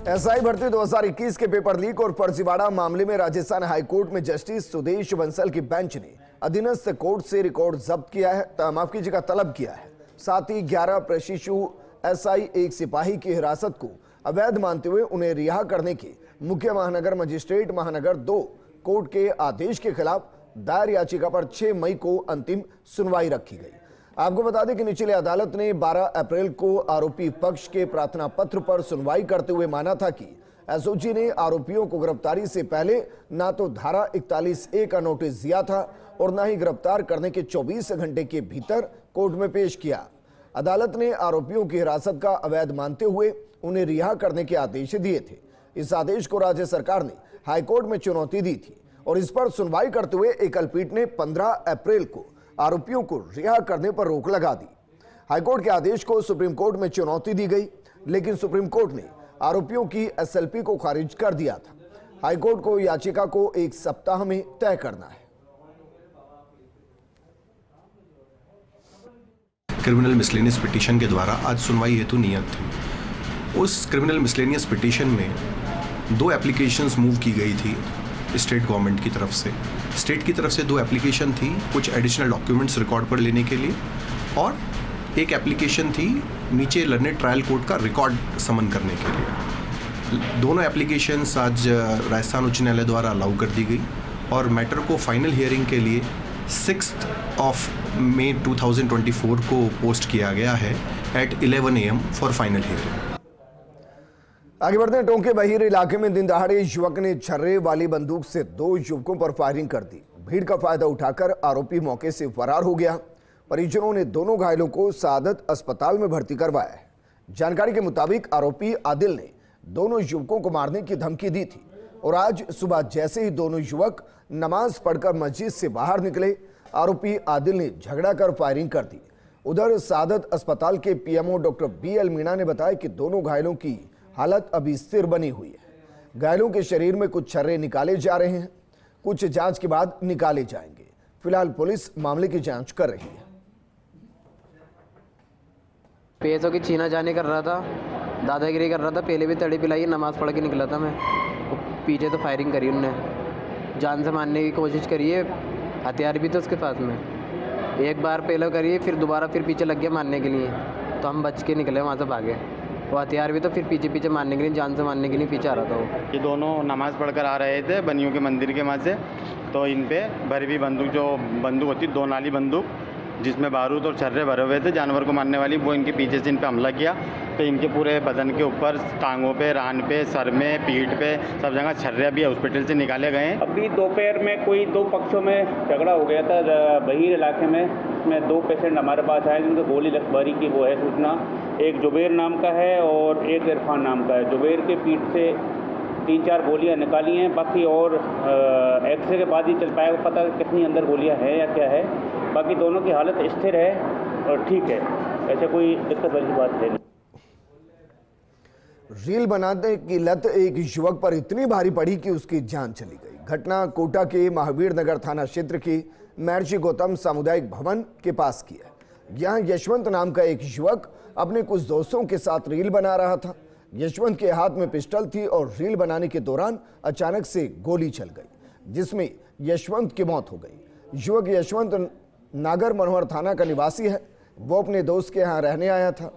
SI भर्ती 2021 के paper leak और फर्जीवाड़ा मामले में राजस्थान हाईकोर्ट में जस्टिस सुदेश बंसल की बेंच ने अधीनस्थ कोर्ट से रिकॉर्ड जब्त किया है, माफ कीजिएगा तलब किया है। साथ ही 11 प्रशिक्षु एसआई एक सिपाही की हिरासत को अवैध मानते हुए उन्हें रिहा करने के मुख्य महानगर मजिस्ट्रेट महानगर 2 कोर्ट के आदेश के खिलाफ दायर याचिका पर 6 मई को अंतिम सुनवाई रखी गई। आपको बता दें कि निचली अदालत ने 12 अप्रैल को आरोपी पक्ष के प्रार्थना पत्र पर सुनवाई करते हुए माना था कि एसओजी ने आरोपियों को गिरफ्तारी से पहले ना तो धारा 41A का नोटिस दिया था और ना ही गिरफ्तार करने के 24 घंटे के भीतर कोर्ट में पेश किया। अदालत ने आरोपियों की हिरासत का अवैध मानते हुए उन्हें रिहा करने के आदेश दिए थे। इस आदेश को राज्य सरकार ने हाईकोर्ट में चुनौती दी थी और इस पर सुनवाई करते हुए एकल पीठ ने 15 अप्रैल को आरोपियों को रिहा करने पर रोक लगा दी। हाईकोर्ट के आदेश को सुप्रीम कोर्ट में चुनौती दी गई, लेकिन सुप्रीम कोर्ट ने आरोपियों की एसएलपी को खारिज कर दिया था। हाईकोर्ट को याचिका को 1 सप्ताह में तय करना है। क्रिमिनल मिसलेनियस पिटीशन के द्वारा आज सुनवाई हेतु नियत थी। उस क्रिमिनल मिसलेनियस पिटीशन में 2 एप्लीकेशंस मूव की गई थी स्टेट गवर्नमेंट की तरफ से। स्टेट की तरफ से 2 एप्लीकेशन थी कुछ एडिशनल डॉक्यूमेंट्स रिकॉर्ड पर लेने के लिए, और एक एप्लीकेशन थी नीचे लर्नेड ट्रायल कोर्ट का रिकॉर्ड समन करने के लिए। दोनों एप्लीकेशंस आज राजस्थान उच्च न्यायालय द्वारा अलाउ कर दी गई और मैटर को फाइनल हियरिंग के लिए 6 मई 2024 को पोस्ट किया गया है at 11 AM for final hearing. आगे बढ़ते हैं। टोंके बहीर इलाके में दिन दहाड़े युवक ने छर्रे वाली बंदूक से 2 युवकों पर फायरिंग कर दी। भीड़ का फायदा उठाकर आरोपी मौके से फरार हो गया। परिजनों ने दोनों घायलों को सादत अस्पताल में भर्ती करवाया है। जानकारी के मुताबिक आरोपी आदिल ने दोनों युवकों को मारने की धमकी दी थी और आज सुबह जैसे ही दोनों युवक नमाज पढ़कर मस्जिद से बाहर निकले, आरोपी आदिल ने झगड़ा कर फायरिंग कर दी। उधर सादत अस्पताल के पीएमओ डॉक्टर BL मीणा ने बताया कि दोनों घायलों की हालत अभी स्थिर बनी हुई है। घायलों के शरीर में कुछ छर्रे निकाले जा रहे हैं, कुछ जांच के बाद निकाले जाएंगे। फिलहाल पुलिस मामले की जांच कर रही है। पैसों की छीना जाने कर रहा था, दादागिरी कर रहा था। पहले भी तड़ी पिलाई, नमाज पढ़ के निकला था मैं। पीछे तो फायरिंग करी उनने, जान से मारने की कोशिश करी है। हथियार भी तो उसके पास में। एक बार पहले करिए, फिर दोबारा फिर पीछे लग गया मारने के लिए, तो हम बच के निकले वहाँ से भागे। वो हथियार भी तो फिर पीछे मारने के लिए, जान से मारने के लिए पीछे आ रहा था वो। ये दोनों नमाज़ पढ़कर आ रहे थे बनियों के मंदिर के वहाँ से, तो इन पे भरी हुई बंदूक, जो बंदूक होती है 2 नाली बंदूक जिसमें बारूद और छर्रे भरे हुए थे जानवर को मारने वाली, वो इनके पीछे से इन पे हमला किया। तो इनके पूरे बदन के ऊपर, टांगों पे, रान पे, सर में, पीठ पे, सब जगह छर्रे अभी हॉस्पिटल से निकाले गए हैं। अभी दोपहर में कोई 2 पक्षों में झगड़ा हो गया था बहीर इलाके में। इसमें 2 पेशेंट हमारे पास आए जिनको गोली लगभरी की वो है सूचना। एक जुबैर नाम का है और एक इरफान नाम का है। जुबैर के पीठ से 3-4 गोलियां निकाली हैं, बाकी और एक्सरे के बाद ही चल पाएगा पता कितनी अंदर गोलियां हैं या क्या है। बाकी दोनों की हालत स्थिर है और ठीक है, ऐसे कोई दिक्कत वाली बात है नहीं। रील बनाने की लत एक युवक पर इतनी भारी पड़ी कि उसकी जान चली गई। घटना कोटा के महावीर नगर थाना क्षेत्र के महर्षि गौतम सामुदायिक भवन के पास की है। यहाँ यशवंत नाम का एक युवक अपने कुछ दोस्तों के साथ रील बना रहा था। यशवंत के हाथ में पिस्टल थी और रील बनाने के दौरान अचानक से गोली चल गई, जिसमें यशवंत की मौत हो गई। युवक यशवंत नागर मनोहर थाना का निवासी है। वो अपने दोस्त के यहाँ रहने आया था।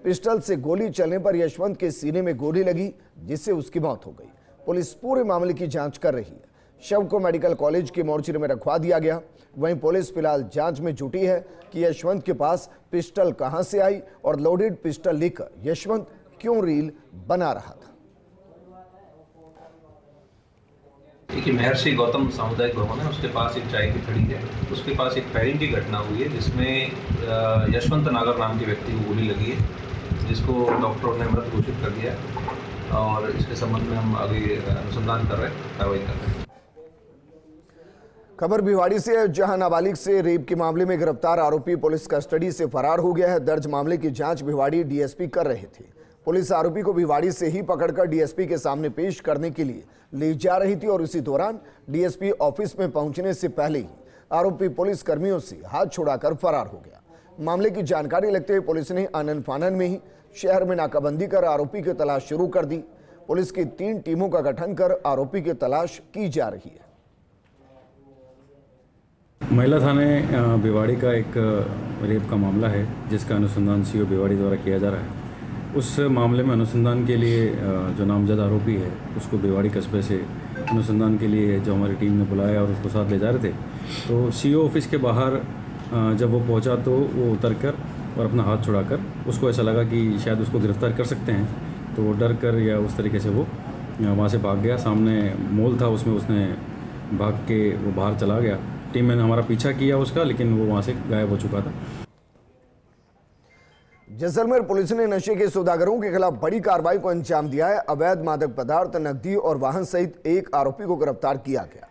पिस्टल से गोली चलने पर यशवंत के सीने में गोली लगी, जिससे उसकी मौत हो गई। पुलिस पूरे मामले की जांच कर रही है। शव को मेडिकल कॉलेज के मोर्चरी में रखवा दिया गया। वहीं पुलिस फिलहाल जांच में जुटी है कि यशवंत के पास पिस्टल कहां से आई और लोडेड पिस्टल लेकर यशवंत क्यों रील बना रहा था। देखिए, महर्षि गौतम सामुदायिक भवन है, उसके पास एक चाय की खड़ी है। उसके पास एक फायरिंग की घटना हुई है जिसमें यशवंत नागर नाम के व्यक्ति को गोली लगी है, जिसको डॉक्टरों ने मृत घोषित कर दिया है और इसके संबंध में हम अभी अनुसंधान कर रहे हैं, कार्रवाई कर रहे हैं। खबर भिवाड़ी से है, जहां नाबालिग से रेप के मामले में गिरफ्तार आरोपी पुलिस कस्टडी से फरार हो गया है। दर्ज मामले की जांच भिवाड़ी डीएसपी कर रहे थे। पुलिस आरोपी को भिवाड़ी से ही पकड़कर डीएसपी के सामने पेश करने के लिए ले जा रही थी और इसी दौरान डीएसपी ऑफिस में पहुंचने से पहले ही आरोपी पुलिस कर्मियों से हाथ छुड़ाकर फरार हो गया। मामले की जानकारी लगते हुए पुलिस ने आनन फानन में ही शहर में नाकाबंदी कर आरोपी की तलाश शुरू कर दी। पुलिस की 3 टीमों का गठन कर आरोपी की तलाश की जा रही है। महिला थाने भिवाड़ी का एक रेप का मामला है जिसका अनुसंधान सीओ भिवाड़ी द्वारा किया जा रहा है। उस मामले में अनुसंधान के लिए जो नामजद आरोपी है उसको भिवाड़ी कस्बे से अनुसंधान के लिए जो हमारी टीम ने बुलाया और उसको साथ ले जा रहे थे, तो सीओ ऑफिस के बाहर जब वो पहुंचा तो वो उतर कर और अपना हाथ छुड़ाकर उसको ऐसा लगा कि शायद उसको गिरफ्तार कर सकते हैं, तो वो डर कर या उस तरीके से वो वहाँ से भाग गया। सामने मॉल था, उसमें उसने भाग के वो बाहर चला गया। टीम ने हमारा पीछा किया उसका, लेकिन वो वहाँ से गायब हो चुका था। जैसलमेर पुलिस ने नशे के सौदागरों के खिलाफ बड़ी कार्रवाई को अंजाम दिया है। अवैध मादक पदार्थ, नकदी और वाहन सहित एक आरोपी को गिरफ्तार किया गया।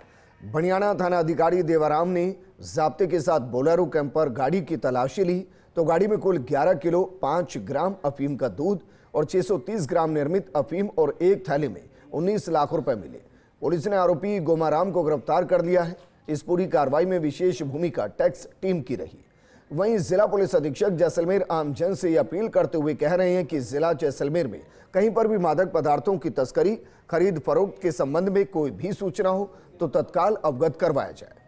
बनियाना थाना अधिकारी देवाराम ने जाब्ते के साथ बोलेरो कैंपर गाड़ी की तलाशी ली, तो गाड़ी में कुल 11 किलो 5 ग्राम अफीम का दूध और 630 ग्राम निर्मित अफीम और एक थैले में 19 लाख रुपए मिले। पुलिस ने आरोपी गोमाराम को गिरफ्तार कर लिया है। इस पूरी कार्रवाई में विशेष भूमिका टैक्स टीम की रही। वहीं जिला पुलिस अधीक्षक जैसलमेर आमजन से अपील करते हुए कह रहे हैं कि जिला जैसलमेर में कहीं पर भी मादक पदार्थों की तस्करी, खरीद फरोख्त के संबंध में कोई भी सूचना हो तो तत्काल अवगत करवाया जाए।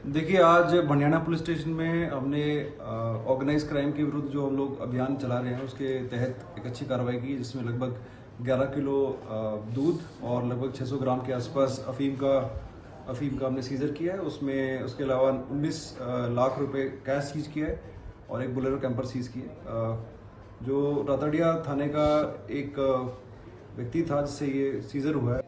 देखिए, आज बनियाना पुलिस स्टेशन में हमने ऑर्गेनाइज क्राइम के विरुद्ध जो हम लोग अभियान चला रहे हैं उसके तहत एक अच्छी कार्रवाई की, जिसमें लगभग 11 किलो दूध और लगभग 600 ग्राम के आसपास अफीम का हमने सीजर किया है। उसमें उसके अलावा 19 लाख रुपए कैश सीज किया है और एक बोलेरो कैंपर सीज किया है। जो रातड़िया थाने का एक व्यक्ति था जिससे ये सीजर हुआ है।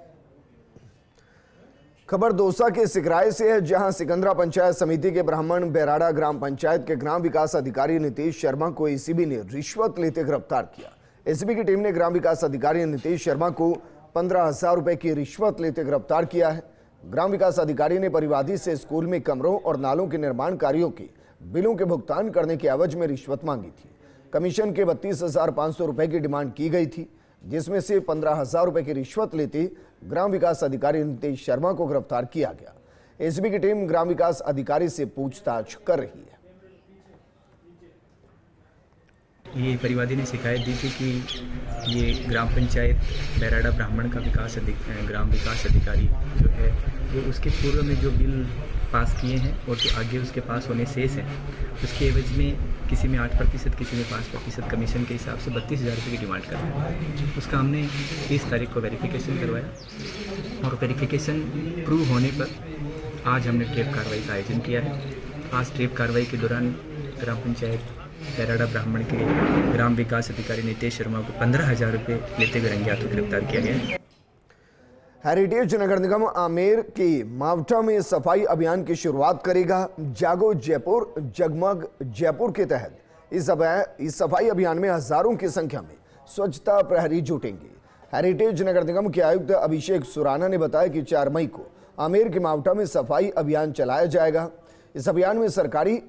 खबर दौसा के सिकराय से है, जहां सिकंदरा पंचायत समिति के ब्राह्मण बेराड़ा ग्राम पंचायत के ग्राम विकास अधिकारी नितेश शर्मा को एसीबी ने रिश्वत लेते गिरफ्तार किया। एसीबी की टीम ने ग्राम विकास अधिकारी नितेश शर्मा को 15,000 रुपए की रिश्वत लेते गिरफ्तार किया है। ग्राम विकास अधिकारी ने परिवादी से स्कूल में कमरों और नालों के निर्माण कार्यों के बिलों के भुगतान करने के एवज में रिश्वत मांगी थी। कमीशन के 32,500 रुपए की डिमांड की गई थी, जिसमें से 15,000 रुपए की रिश्वत लेते ग्राम विकास अधिकारी नितेश शर्मा को गिरफ्तार किया गया। एसीबी की टीम ग्राम विकास अधिकारी से पूछताछ कर रही है। ये परिवादी ने शिकायत दी थी कि ये ग्राम पंचायत बेराड़ा ब्राह्मण का ग्राम विकास अधिकारी जो है वो उसके पूर्व में जो बिल पास किए हैं और जो आगे उसके पास होने शेष हैं, उसके एवज में किसी में 8%, किसी में 5% कमीशन के हिसाब से 32,000 रुपये की डिमांड कर रहे हैं। उसका हमने 30 तारीख को वेरिफिकेशन करवाया और वेरिफिकेशन प्रूव होने पर आज हमने ट्रेप कार्रवाई का आयोजन किया है। आज ट्रेप कार्रवाई के दौरान ग्राम पंचायत बेराड़ा ब्राह्मण के ग्राम विकास अधिकारी नितेश शर्मा को 15,000 रुपये लेते हुए रंगे हाथों गिरफ्तार किया गया। हेरिटेज नगर निगम आमेर के मावठा में सफाई अभियान की शुरुआत करेगा। जागो जयपुर जगमग जयपुर के तहत इस सफाई अभियान में हजारों की संख्या में स्वच्छता प्रहरी जुटेंगे। हेरिटेज नगर निगम के आयुक्त अभिषेक सुराना ने बताया कि 4 मई को आमेर के मावठा में सफाई अभियान चलाया जाएगा। इस अभियान में सरकारी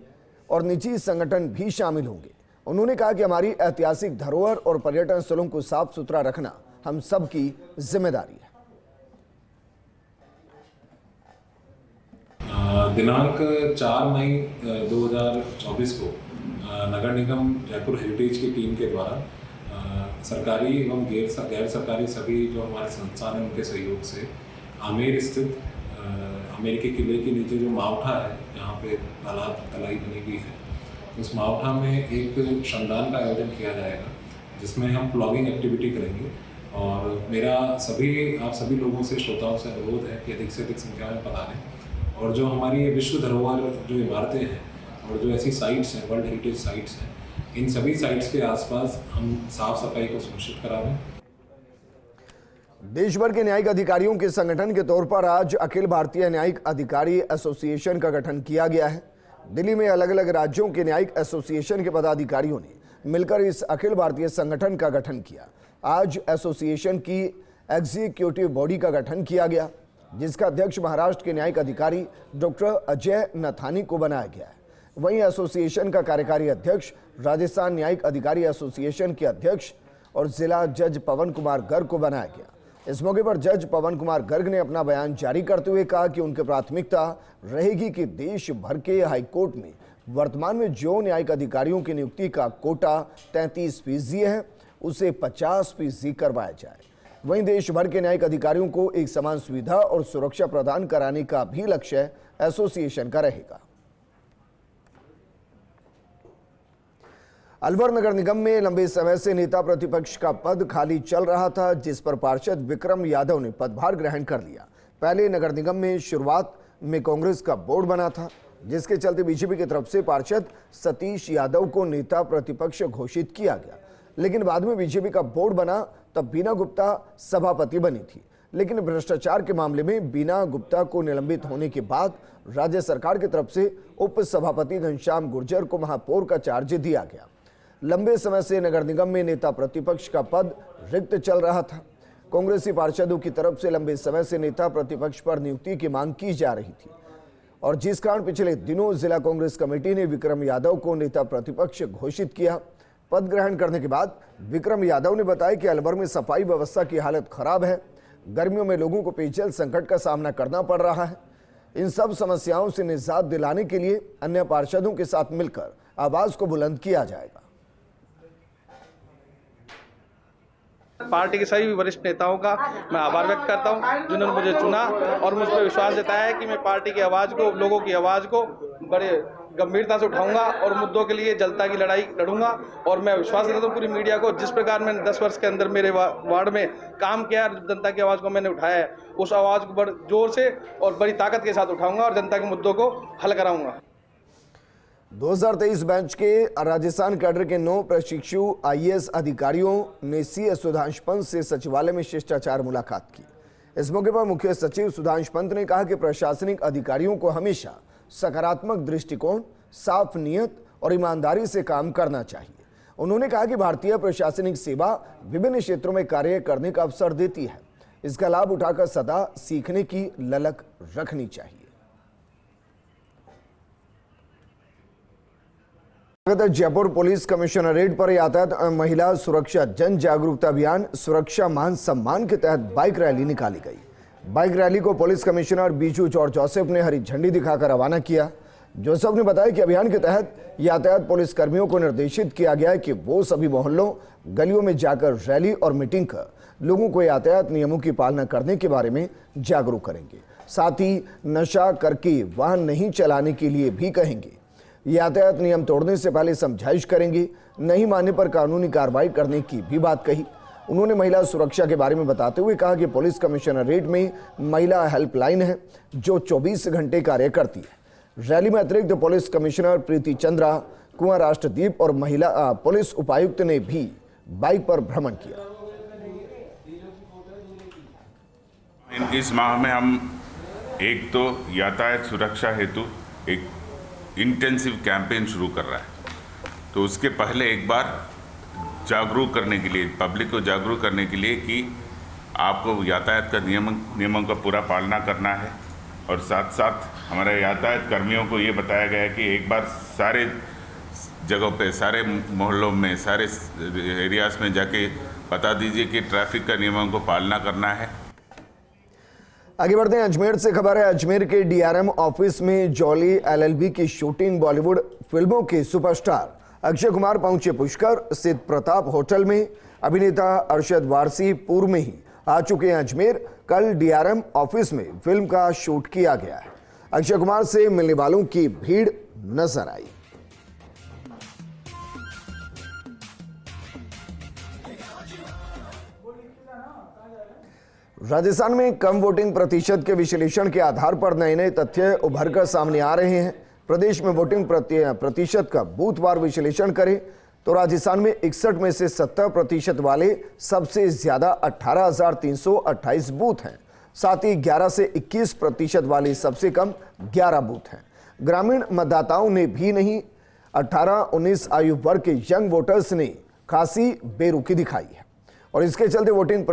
और निजी संगठन भी शामिल होंगे। उन्होंने कहा कि हमारी ऐतिहासिक धरोहर और पर्यटन स्थलों को साफ सुथरा रखना हम सब की जिम्मेदारी है। दिनांक 4 मई 2024 को नगर निगम जयपुर हेरिटेज की टीम के द्वारा सरकारी एवं गैर सरकारी सभी जो हमारे संस्थान हैं उनके सहयोग से आमेर स्थित आमेर के किले के नीचे जो मावठा है, जहाँ पे तलाई बनी हुई है, उस मावठा में एक श्रमदान का आयोजन किया जाएगा, जिसमें हम प्लॉगिंग एक्टिविटी करेंगे। और मेरा आप सभी लोगों से, श्रोताओं से अनुरोध है कि अधिक से अधिक संख्या में पधारें और जो हमारी विश्व धरोहर जो इमारतें हैं और जो ऐसी साइट्स हैं, वर्ल्ड हेरिटेज साइट्स हैं, इन सभी साइट्स के आसपास हम साफ सफाई को सुनिश्चित करावें। देश भर के न्यायिक अधिकारियों के संगठन के तौर पर आज अखिल भारतीय न्यायिक अधिकारी एसोसिएशन का गठन किया गया है। दिल्ली में अलग अलग राज्यों के न्यायिक एसोसिएशन के पदाधिकारियों ने मिलकर इस अखिल भारतीय संगठन का गठन किया। आज एसोसिएशन की एग्जीक्यूटिव बॉडी का गठन किया गया, जिसका अध्यक्ष महाराष्ट्र के न्यायिक अधिकारी डॉक्टर अजय नथानी को बनाया गया है। वहीं एसोसिएशन का कार्यकारी अध्यक्ष राजस्थान न्यायिक अधिकारी एसोसिएशन के अध्यक्ष और जिला जज पवन कुमार गर्ग को बनाया गया। इस मौके पर जज पवन कुमार गर्ग ने अपना बयान जारी करते हुए कहा कि उनकी प्राथमिकता रहेगी कि देश भर के हाईकोर्ट में वर्तमान में जो न्यायिक अधिकारियों की नियुक्ति का कोटा 33% है, उसे 50% करवाया जाए। वहीं देश भर के न्यायिक अधिकारियों को एक समान सुविधा और सुरक्षा प्रदान कराने का भी लक्ष्य एसोसिएशन का रहेगा। अलवर नगर निगम में लंबे समय से नेता प्रतिपक्ष का पद खाली चल रहा था, जिस पर पार्षद विक्रम यादव ने पदभार ग्रहण कर लिया। पहले नगर निगम में शुरुआत में कांग्रेस का बोर्ड बना था, जिसके चलते बीजेपी की तरफ से पार्षद सतीश यादव को नेता प्रतिपक्ष घोषित किया गया। लेकिन बाद में बीजेपी का बोर्ड बना, तब बीना गुप्ता सभापति बनी थी। लेकिन भ्रष्टाचार के मामले में बीना गुप्ता को निलंबित होने के बाद राज्य सरकार की तरफ से उप सभापति घनश्याम गुर्जर को महापौर का चार्ज दिया गया। लंबे समय से नगर निगम में नेता प्रतिपक्ष का पद रिक्त चल रहा था। कांग्रेसी पार्षदों की तरफ से लंबे समय से नेता प्रतिपक्ष पर नियुक्ति की मांग की जा रही थी, और जिस कारण पिछले दिनों जिला कांग्रेस कमेटी ने विक्रम यादव को नेता प्रतिपक्ष घोषित किया। पद ग्रहण करने के बाद विक्रम यादव ने बताया कि अलवर में सफाई व्यवस्था की हालत खराब है, गर्मियों में लोगों को पेयजल संकट का सामना करना पड़ रहा है। इन सब समस्याओं से निजात दिलाने के लिए अन्य पार्षदों के साथ मिलकर आवाज को बुलंद किया जाएगा। पार्टी के सभी वरिष्ठ नेताओं का मैं आभार व्यक्त करता हूं, जिन्होंने मुझे चुना और मुझ पर विश्वास जताया है कि मैं पार्टी की आवाज़ को, लोगों की आवाज़ को बड़े गंभीरता से उठाऊंगा और मुद्दों के लिए जनता की लड़ाई लड़ूंगा। और मैं विश्वास करता हूं पूरी मीडिया को, जिस प्रकार मैंने 10 वर्ष के अंदर मेरे वार्ड में काम किया, जनता की आवाज़ को मैंने उठाया है, उस आवाज़ को बड़े जोर से और बड़ी ताकत के साथ उठाऊंगा और जनता के मुद्दों को हल कराऊंगा। 2023 बैच के राजस्थान कैडर के 9 प्रशिक्षु IAS अधिकारियों ने CS सुधांश पंत से सचिवालय में शिष्टाचार मुलाकात की। इस मौके पर मुख्य सचिव सुधांश पंत ने कहा कि प्रशासनिक अधिकारियों को हमेशा सकारात्मक दृष्टिकोण, साफ नियत और ईमानदारी से काम करना चाहिए। उन्होंने कहा कि भारतीय प्रशासनिक सेवा विभिन्न क्षेत्रों में कार्य करने का अवसर देती है, इसका लाभ उठाकर सदा सीखने की ललक रखनी चाहिए। जयपुर पुलिस कमिश्नरेट पर यातायात महिला सुरक्षा जन जागरूकता अभियान सुरक्षा मान सम्मान के तहत बाइक रैली निकाली गई। बाइक रैली को police commissioner Biju George Joseph ने हरी झंडी दिखाकर रवाना किया। जोसेफ ने बताया कि अभियान के तहत यातायात पुलिस कर्मियों को निर्देशित किया गया है कि वो सभी मोहल्लों, गलियों में जाकर रैली और मीटिंग कर लोगों को यातायात नियमों की पालना करने के बारे में जागरूक करेंगे। साथ ही नशा करके वाहन नहीं चलाने के लिए भी कहेंगे। यातायात नियम तोड़ने से पहले समझाइश करेंगे, नहीं मानने पर कानूनी कार्रवाई करने की भी बात कही। उन्होंने महिला सुरक्षा के बारे में बताते हुए कहा कि पुलिस कमिश्नरेट में महिला हेल्पलाइन है जो 24 घंटे कार्य करती है। रैली में अतिरिक्त पुलिस कमिश्नर प्रीति चंद्रा, कुंवर राष्ट्रदीप और महिला पुलिस उपायुक्त ने भी बाइक पर भ्रमण किया। इस माह में हम एक तो यातायात सुरक्षा हेतु एक इंटेंसिव कैंपेन शुरू कर रहा है, तो उसके पहले एक बार जागरूक करने के लिए, पब्लिक को जागरूक करने के लिए कि आपको यातायात का नियमों का पूरा पालना करना है। और साथ साथ हमारे यातायात कर्मियों को ये बताया गया है कि एक बार सारे जगहों पे, सारे मोहल्लों में, सारे एरियाज़ में जाके बता दीजिए कि ट्रैफिक का नियमों को पालना करना है। आगे बढ़ते हैं। अजमेर से खबर है। अजमेर के DRM ऑफिस में जॉली LLB की शूटिंग बॉलीवुड फिल्मों के सुपरस्टार अक्षय कुमार पहुंचे। पुष्कर स्थित प्रताप होटल में अभिनेता अरशद वारसी पूर्व में ही आ चुके हैं अजमेर। कल DRM ऑफिस में फिल्म का शूट किया गया है। अक्षय कुमार से मिलने वालों की भीड़ नजर आई। राजस्थान में कम वोटिंग प्रतिशत के विश्लेषण के आधार पर नए नए तथ्य उभरकर सामने आ रहे हैं। प्रदेश में वोटिंग प्रतिशत का बूथवार विश्लेषण करें तो राजस्थान में 61 में से 70% वाले सबसे ज्यादा 18,328 बूथ हैं। साथ ही 11 से 21% वाले सबसे कम 11 बूथ हैं। ग्रामीण मतदाताओं ने भी नहीं, 18-19 आयु वर्ग के यंग वोटर्स ने खासी बेरुखी दिखाई है और इसके चलते वोटिंग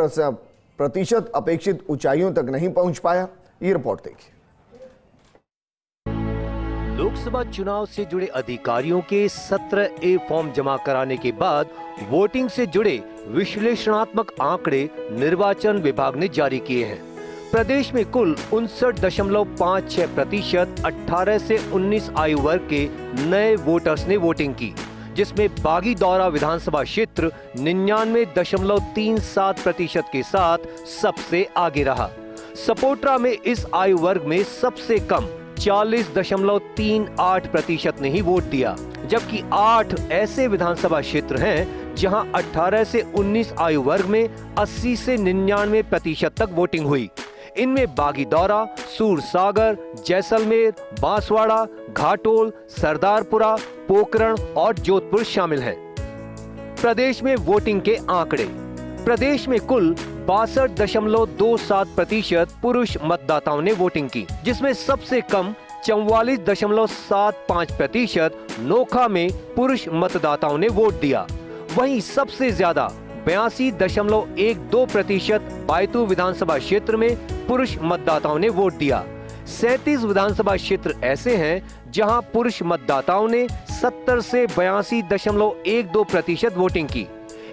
प्रतिशत अपेक्षित ऊंचाइयों तक नहीं पहुंच पाया। ये रिपोर्ट देखिए। लोकसभा चुनाव से जुड़े अधिकारियों के 17A फॉर्म जमा कराने के बाद वोटिंग से जुड़े विश्लेषणात्मक आंकड़े निर्वाचन विभाग ने जारी किए हैं। प्रदेश में कुल 59.56% 18 से 19 आयु वर्ग के नए वोटर्स ने वोटिंग की, जिसमें बागीदौरा विधानसभा क्षेत्र 99.37% के साथ सबसे आगे रहा। सपोट्रा में इस आयु वर्ग में सबसे कम 40.38% ने ही वोट दिया, जबकि 8 ऐसे विधानसभा क्षेत्र हैं जहां 18 से 19 आयु वर्ग में 80 से 99% तक वोटिंग हुई। इनमें बागीदौरा, सूरसागर, जैसलमेर, बांसवाड़ा, घाटोल, सरदारपुरा, पोकरण और जोधपुर शामिल हैं। प्रदेश में वोटिंग के आंकड़े। प्रदेश में कुल 62.27% पुरुष मतदाताओं ने वोटिंग की, जिसमें सबसे कम 44.75% नोखा में पुरुष मतदाताओं ने वोट दिया। वहीं सबसे ज्यादा 82.12% बायतू विधानसभा क्षेत्र में पुरुष मतदाताओं ने वोट दिया। 37 विधानसभा क्षेत्र ऐसे हैं जहां पुरुष मतदाताओं ने 70 से 82.12% वोटिंग की।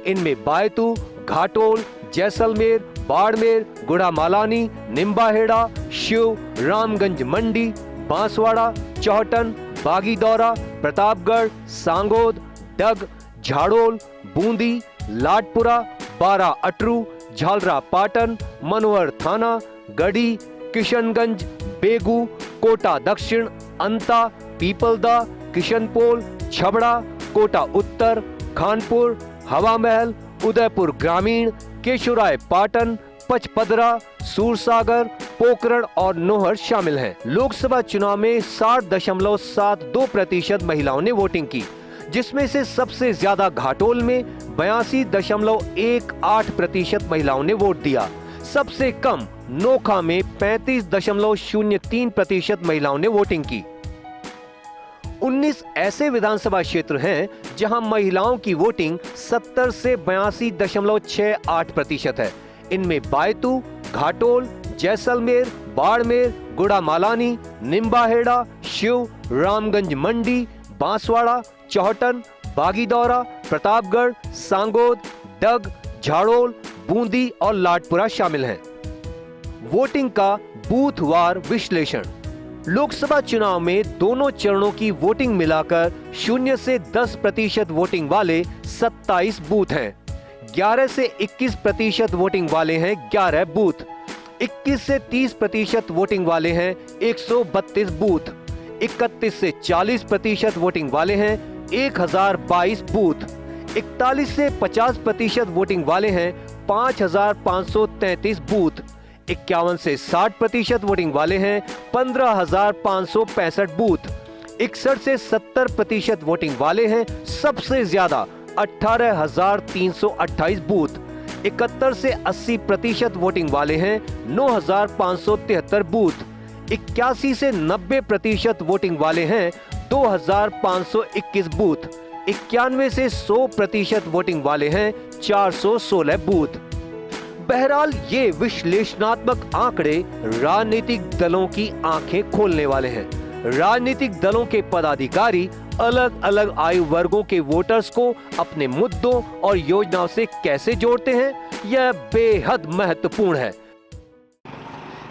इनमें बायतू, घाटोल, जैसलमेर, बाड़मेर, गुड़ामालानी, निम्बाहेड़ा, शिव, रामगंज मंडी, बांसवाड़ा, चौहटन, बागीदौरा, प्रतापगढ़, सांगोद, डग, झाड़ोल, बूंदी, लाडपुरा, बारा अटरू, झालरा पाटन, मनोहर थाना, गढ़ी, किशनगंज, बेगू, कोटा दक्षिण, अंता, पीपलदा, किशनपोल, छबड़ा, कोटा उत्तर, खानपुर, हवा महल, उदयपुर ग्रामीण, केशुराय पाटन, पचपदरा, सूरसागर, पोकरण और नोहर शामिल हैं। लोकसभा चुनाव में 60.72% महिलाओं ने वोटिंग की, जिसमें से सबसे ज्यादा घाटोल में 82.18% महिलाओं ने वोट दिया। सबसे कम नोखा में 35.03% महिलाओं ने वोटिंग की। 19 ऐसे विधानसभा क्षेत्र हैं जहां महिलाओं की वोटिंग 70 से 82.68% है। इनमें बायतू, घाटोल, जैसलमेर, बाड़मेर, गुड़ामालानी, निम्बाहेड़ा, शिव, रामगंज मंडी, बांसवाड़ा, चौहटन, बागीदौरा, प्रतापगढ़, सांगोद, डग, झाड़ोल, बूंदी और लाडपुरा शामिल हैं। वोटिंग का बूथवार विश्लेषण। लोकसभा चुनाव में दोनों चरणों की वोटिंग मिलाकर 0 से 10% वोटिंग वाले 27 बूथ हैं। 11 से 21% वोटिंग वाले हैं 11 बूथ। 21 से 30% वोटिंग वाले हैं 132 बूथ। 31 से 40% वोटिंग वाले हैं 1022 बूथ। 41 से 50% वोटिंग वाले हैं 5533 बूथ। 51 से 60% वोटिंग वाले हैं 15,565 बूथ। 61 से 70% वोटिंग वाले हैं सबसे ज्यादा 18,328 बूथ। 71 से 80% वोटिंग वाले हैं 9,573 बूथ। 81 से 90% वोटिंग वाले हैं 2,521 बूथ। 91 से 100% वोटिंग वाले हैं 416 बूथ। बहरहाल ये विश्लेषणात्मक आंकड़े राजनीतिक दलों की आंखें खोलने वाले हैं। राजनीतिक दलों के पदाधिकारी अलग अलग आयु वर्गों के वोटर्स को अपने मुद्दों और योजनाओं से कैसे जोड़ते हैं, यह बेहद महत्वपूर्ण है।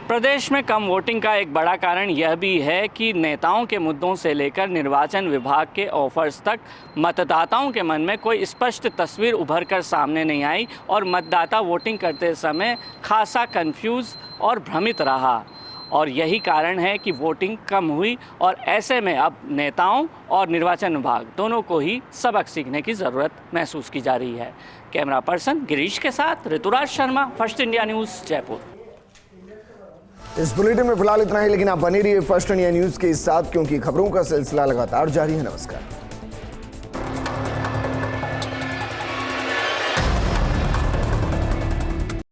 प्रदेश में कम वोटिंग का एक बड़ा कारण यह भी है कि नेताओं के मुद्दों से लेकर निर्वाचन विभाग के ऑफर्स तक मतदाताओं के मन में कोई स्पष्ट तस्वीर उभर कर सामने नहीं आई और मतदाता वोटिंग करते समय खासा कंफ्यूज और भ्रमित रहा। और यही कारण है कि वोटिंग कम हुई और ऐसे में अब नेताओं और निर्वाचन विभाग दोनों को ही सबक सीखने की ज़रूरत महसूस की जा रही है। कैमरा पर्सन गिरीश के साथ Rituraj Sharma, first India news, Jaipur. इस बुलेटिन में फिलहाल इतना ही, लेकिन आप बने रहिए फर्स्ट इंडिया न्यूज के साथ, क्योंकि खबरों का सिलसिला लगातार जारी है। नमस्कार।